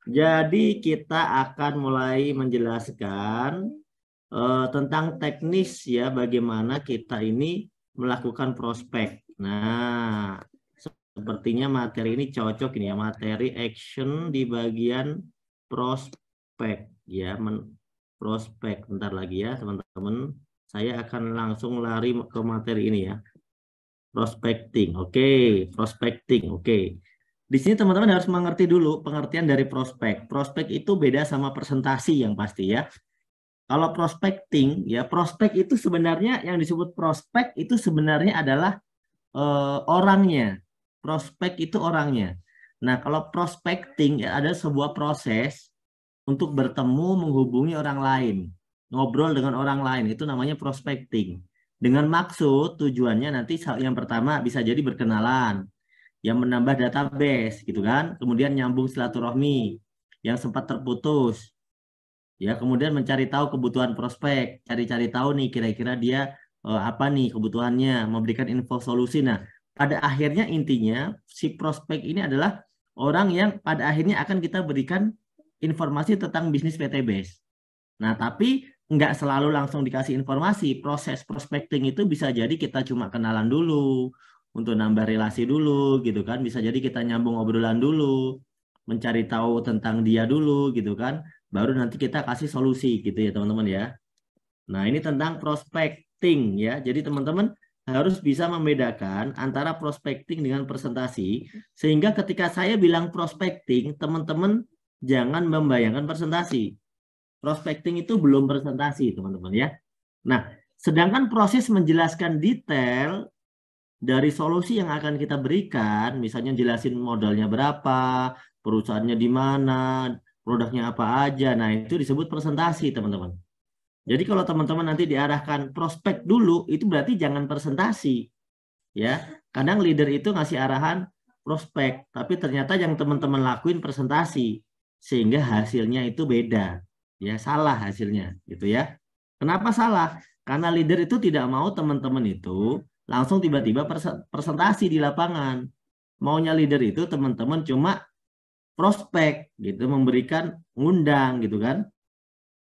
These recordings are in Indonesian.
Jadi kita akan mulai menjelaskan tentang teknis ya bagaimana kita ini melakukan prospek. Nah, sepertinya materi ini cocok ini ya, materi action di bagian prospek ya, prospek. Bentar lagi ya teman-teman. Saya akan langsung lari ke materi ini ya. Prospecting. Oke, prospecting. Oke. Di sini teman-teman harus mengerti dulu pengertian dari prospek. Prospek itu beda sama presentasi yang pasti ya. Kalau prospecting ya, prospek itu sebenarnya yang disebut prospek itu sebenarnya adalah orangnya. Prospek itu orangnya. Nah, kalau prospecting ya, ada sebuah proses untuk bertemu menghubungi orang lain, ngobrol dengan orang lain, itu namanya prospecting. Dengan maksud tujuannya nanti yang pertama bisa jadi berkenalan, yang menambah database gitu kan, kemudian nyambung silaturahmi yang sempat terputus, ya kemudian mencari tahu kebutuhan prospek, cari-cari tahu nih kira-kira dia apa nih kebutuhannya, memberikan info solusi. Nah, pada akhirnya intinya si prospek ini adalah orang yang pada akhirnya akan kita berikan informasi tentang bisnis PT Base. Nah, tapi nggak selalu langsung dikasih informasi. Proses prospecting itu bisa jadi kita cuma kenalan dulu, untuk nambah relasi dulu, gitu kan. Bisa jadi kita nyambung obrolan dulu, mencari tahu tentang dia dulu, gitu kan. Baru nanti kita kasih solusi, gitu ya teman-teman ya. Nah, ini tentang prospecting ya. Jadi teman-teman harus bisa membedakan antara prospecting dengan presentasi, sehingga ketika saya bilang prospecting, teman-teman jangan membayangkan presentasi. Prospecting itu belum presentasi, teman-teman ya. Nah, sedangkan proses menjelaskan detail dari solusi yang akan kita berikan, misalnya jelasin modalnya berapa, perusahaannya di mana, produknya apa aja. Nah, itu disebut presentasi, teman-teman. Jadi kalau teman-teman nanti diarahkan prospek dulu, itu berarti jangan presentasi, ya. Kadang leader itu ngasih arahan prospek, tapi ternyata yang teman-teman lakuin presentasi, sehingga hasilnya itu beda, ya salah hasilnya, gitu ya. Kenapa salah? Karena leader itu tidak mau teman-teman itu langsung tiba-tiba presentasi di lapangan. Maunya leader itu teman-teman cuma prospek, gitu, memberikan ngundang, gitu kan.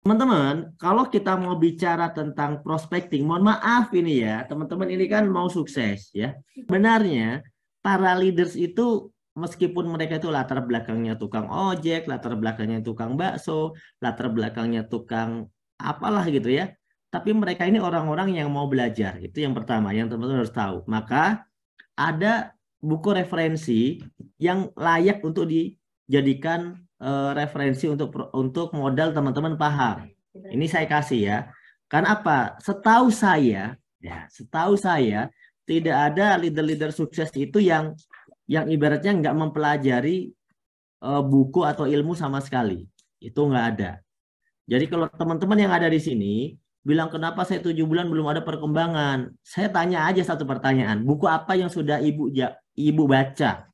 Teman-teman, kalau kita mau bicara tentang prospecting, mohon maaf ini ya, teman-teman ini kan mau sukses ya. Benarnya para leaders itu meskipun mereka itu latar belakangnya tukang ojek, latar belakangnya tukang bakso, latar belakangnya tukang apalah gitu ya. Tapi mereka ini orang-orang yang mau belajar. Itu yang pertama, yang teman-teman harus tahu. Maka ada buku referensi yang layak untuk dijadikan referensi untuk modal teman-teman paham. Ini saya kasih ya. Karena apa? Setahu saya tidak ada leader-leader sukses itu yang ibaratnya nggak mempelajari buku atau ilmu sama sekali. Itu nggak ada. Jadi kalau teman-teman yang ada di sini bilang kenapa saya 7 bulan belum ada perkembangan, saya tanya aja satu pertanyaan. Buku apa yang sudah ibu baca?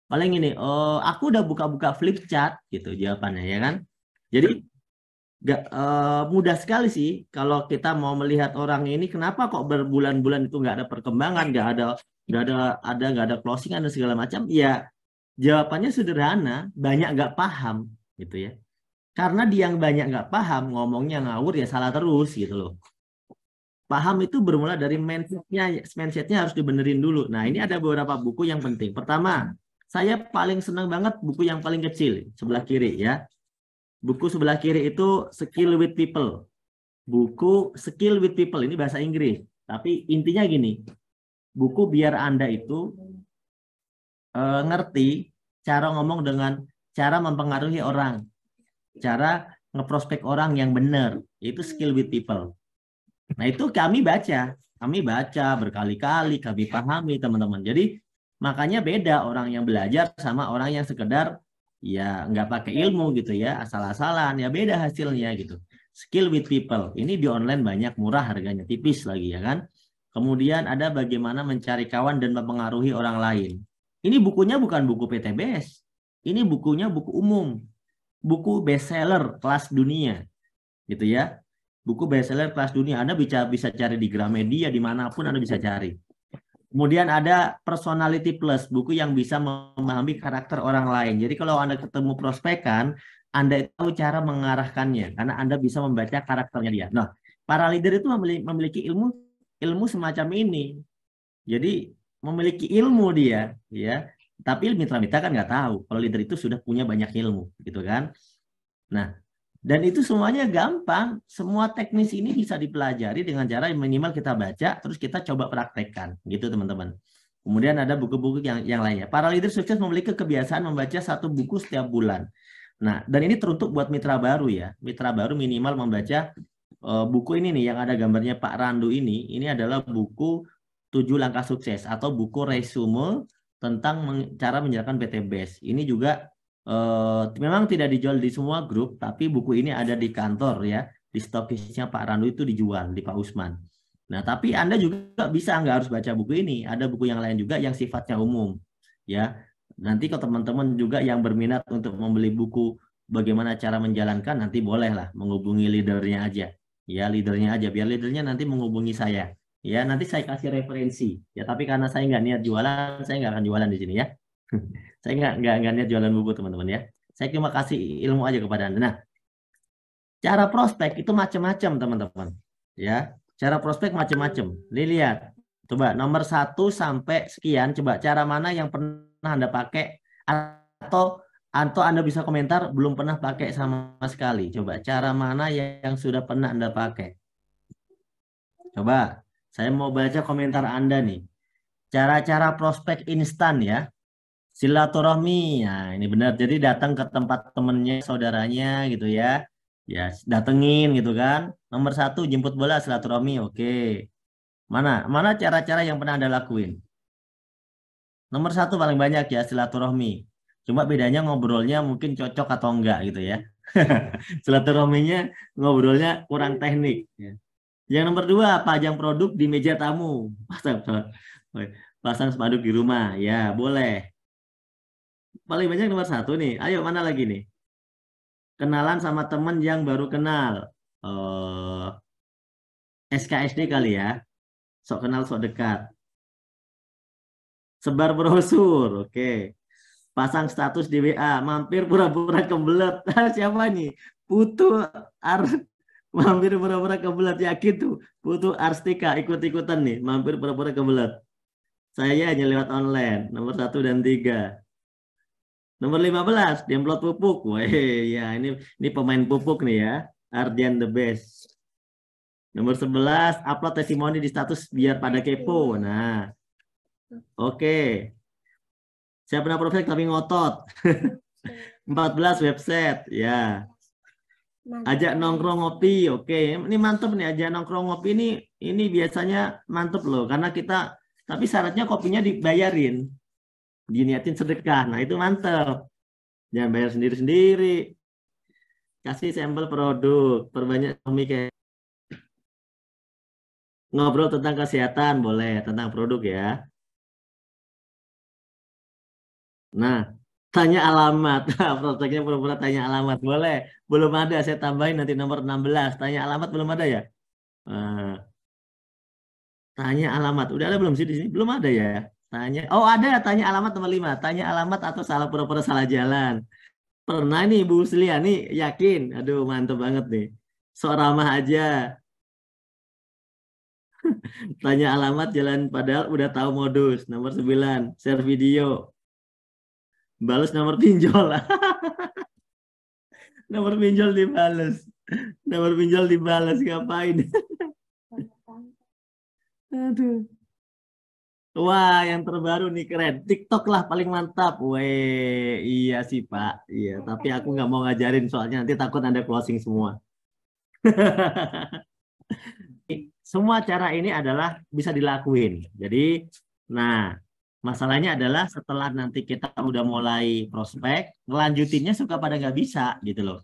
Paling ini, oh aku udah buka-buka flip chart gitu jawabannya ya kan. Jadi mudah sekali sih kalau kita mau melihat orang ini kenapa kok berbulan-bulan itu nggak ada perkembangan, nggak ada closingan dan segala macam. Ya jawabannya sederhana, banyak nggak paham gitu ya. Karena dia yang banyak nggak paham, ngomongnya ngawur ya salah terus gitu loh. Paham itu bermula dari mindsetnya harus dibenerin dulu. Nah ini ada beberapa buku yang penting. Pertama, saya paling senang banget buku yang paling kecil sebelah kiri ya. Buku sebelah kiri itu Skill with People. Buku Skill with People ini bahasa Inggris. Tapi intinya gini, buku biar Anda itu ngerti cara ngomong dengan cara mempengaruhi orang, cara ngeprospek orang yang benar. Itu Skill with People. Nah itu kami baca berkali-kali, kami pahami teman-teman. Jadi makanya beda orang yang belajar sama orang yang sekedar ya nggak pakai ilmu gitu ya, asal-asalan ya beda hasilnya gitu. Skill with people ini di online banyak, murah harganya, tipis lagi ya kan. Kemudian ada bagaimana mencari kawan dan mempengaruhi orang lain. Ini bukunya bukan buku PTBS, ini bukunya buku umum, buku bestseller kelas dunia gitu ya. Buku bestseller kelas dunia. Anda bisa cari di Gramedia, dimanapun Anda bisa cari. Kemudian ada Personality Plus, buku yang bisa memahami karakter orang lain. Jadi kalau Anda ketemu prospekan, Anda tahu cara mengarahkannya, karena Anda bisa membaca karakternya dia. Nah, para leader itu memiliki ilmu semacam ini. Jadi memiliki ilmu dia, ya. Tapi mitra-mitra kan nggak tahu kalau leader itu sudah punya banyak ilmu, gitu kan? Nah, dan itu semuanya gampang. Semua teknis ini bisa dipelajari dengan cara minimal kita baca, terus kita coba praktekkan, gitu teman-teman. Kemudian ada buku-buku yang lainnya. Para leader sukses memiliki kebiasaan membaca satu buku setiap bulan. Nah, dan ini teruntuk buat mitra baru ya. Mitra baru minimal membaca buku ini nih yang ada gambarnya Pak Randu ini. Ini adalah buku 7 langkah sukses atau buku resume tentang cara menjalankan PTBS. Ini juga memang tidak dijual di semua grup, tapi buku ini ada di kantor ya, di stokisnya Pak Randu itu dijual di Pak Usman. Nah, tapi Anda juga bisa nggak harus baca buku ini, ada buku yang lain juga yang sifatnya umum ya. Nanti kalau teman-teman juga yang berminat untuk membeli buku bagaimana cara menjalankan, nanti bolehlah menghubungi leadernya aja, ya leadernya aja, biar leadernya nanti menghubungi saya, ya nanti saya kasih referensi, ya tapi karena saya nggak niat jualan, saya nggak akan jualan di sini ya. Saya nggak niat jualan buku teman-teman ya. Saya cuma kasih ilmu aja kepada Anda. Nah, cara prospek itu macam-macam teman-teman. Ya, cara prospek macam-macam. Lihat, coba nomor 1 sampai sekian. Coba cara mana yang pernah Anda pakai atau Anda bisa komentar belum pernah pakai sama sekali. Coba cara mana yang sudah pernah Anda pakai. Coba, saya mau baca komentar Anda nih. Cara-cara prospek instan ya. Silaturahmi, nah ini benar. Jadi datang ke tempat temennya, saudaranya gitu ya. Ya datengin gitu kan. Nomor 1 jemput bola silaturahmi, oke. Mana cara-cara yang pernah Anda lakuin? Nomor 1 paling banyak ya silaturahmi. Cuma bedanya ngobrolnya mungkin cocok atau enggak gitu ya. Silaturahminya ngobrolnya kurang teknik. Ya. Yang nomor 2 pajang produk di meja tamu. Pasang spanduk di rumah, ya boleh. Paling banyak nomor 1 nih. Ayo mana lagi nih? Kenalan sama temen yang baru kenal. SKSD kali ya. Sok kenal, sok dekat. Sebar brosur. Oke. Pasang status di WA. Mampir pura-pura kebelet. Siapa nih? Putu Ar mampir pura-pura kebelet. Yakin tuh. Putu Arstika ikut-ikutan nih. Mampir pura-pura kebelet. Saya hanya lewat online. Nomor 1 dan 3. Nomor 15, Demplot pupuk. Weh, ya ini pemain pupuk nih ya. Ardian the best. Nomor 11, upload testimoni di status biar pada kepo. Nah, oke. Saya pernah prospek tapi ngotot. 14, website. Ya. Ajak nongkrong ngopi. Oke. Ini mantep nih, ajak nongkrong ngopi ini biasanya mantep loh. Karena kita, tapi syaratnya kopinya dibayarin. Diniatin sedekah. Nah, itu mantep. Jangan bayar sendiri-sendiri. Kasih sampel produk. Perbanyak komik kayak ngobrol tentang kesehatan boleh, tentang produk ya. Nah, tanya alamat. Prospeknya pura-pura tanya alamat boleh. Belum ada, saya tambahin nanti nomor 16. Tanya alamat belum ada ya? Tanya alamat. Udah ada belum sih di sini? Belum ada ya. Oh ada, tanya alamat nomor 5. Tanya alamat atau salah pura-pura salah jalan. Pernah nih Bu Slia nih, yakin. Aduh, mantep banget nih. Sok ramah aja. Tanya alamat jalan padahal udah tahu modus. Nomor 9, share video. Balas nomor pinjol. Nomor pinjol dibales. Nomor pinjol dibales ngapain? Aduh. Wah, yang terbaru nih keren. TikTok lah paling mantap. Weh, iya sih Pak. Iya, tapi aku nggak mau ngajarin soalnya nanti takut Anda closing semua. Semua cara ini adalah bisa dilakuin. Jadi, nah, masalahnya adalah setelah nanti kita udah mulai prospek, ngelanjutinnya suka pada nggak bisa gitu loh.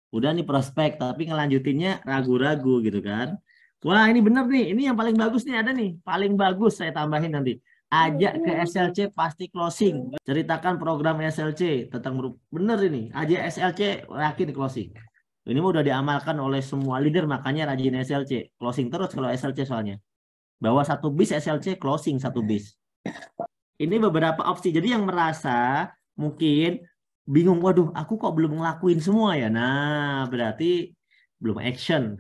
Udah nih prospek, tapi ngelanjutinnya ragu-ragu gitu kan. Wah ini bener nih, ini yang paling bagus nih ada nih. Paling bagus saya tambahin nanti. Ajak ke SLC pasti closing. Ceritakan program SLC tentang bener ini. Ajak SLC yakin closing. Ini udah diamalkan oleh semua leader makanya rajin SLC. Closing terus kalau SLC soalnya. bahwa 1 bis SLC closing 1 bis. Ini beberapa opsi. Jadi yang merasa mungkin bingung, waduh, aku kok belum ngelakuin semua ya. Nah, berarti belum action.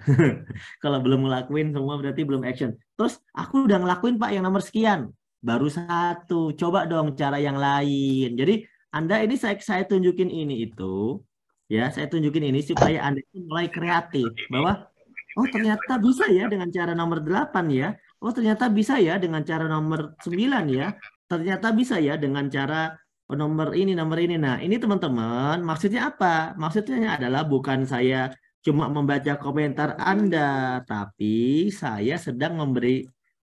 Kalau belum ngelakuin semua berarti belum action. Terus aku udah ngelakuin Pak yang nomor sekian. Baru 1. Coba dong cara yang lain. Jadi Anda ini saya tunjukin ini itu. Ya, saya tunjukin ini supaya Anda itu mulai kreatif. Bahwa, oh ternyata bisa ya dengan cara nomor 8 ya. Oh ternyata bisa ya dengan cara nomor 9 ya. Ternyata bisa ya dengan cara nomor ini, nomor ini. Nah, ini teman-teman, maksudnya apa? Maksudnya adalah bukan saya cuma membaca komentar Anda, tapi saya sedang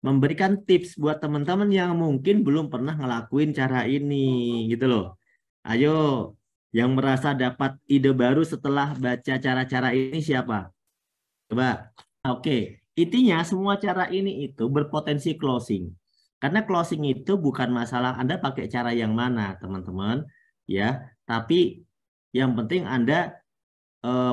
memberikan tips buat teman-teman yang mungkin belum pernah ngelakuin cara ini, gitu loh. Ayo, yang merasa dapat ide baru setelah baca cara-cara ini siapa? Coba. Oke, intinya semua cara ini itu berpotensi closing. Karena closing itu bukan masalah Anda pakai cara yang mana, teman-teman, ya. Tapi yang penting Anda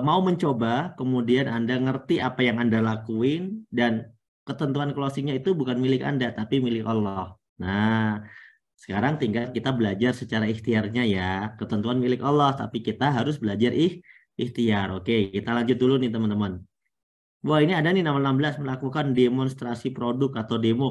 mau mencoba, kemudian Anda ngerti apa yang Anda lakuin, dan ketentuan closingnya itu bukan milik Anda, tapi milik Allah. Nah, sekarang tinggal kita belajar secara ikhtiarnya ya. Ketentuan milik Allah, tapi kita harus belajar ikhtiar. Oke, kita lanjut dulu nih teman-teman. Wah, ini ada nih nomor 16, melakukan demonstrasi produk atau demo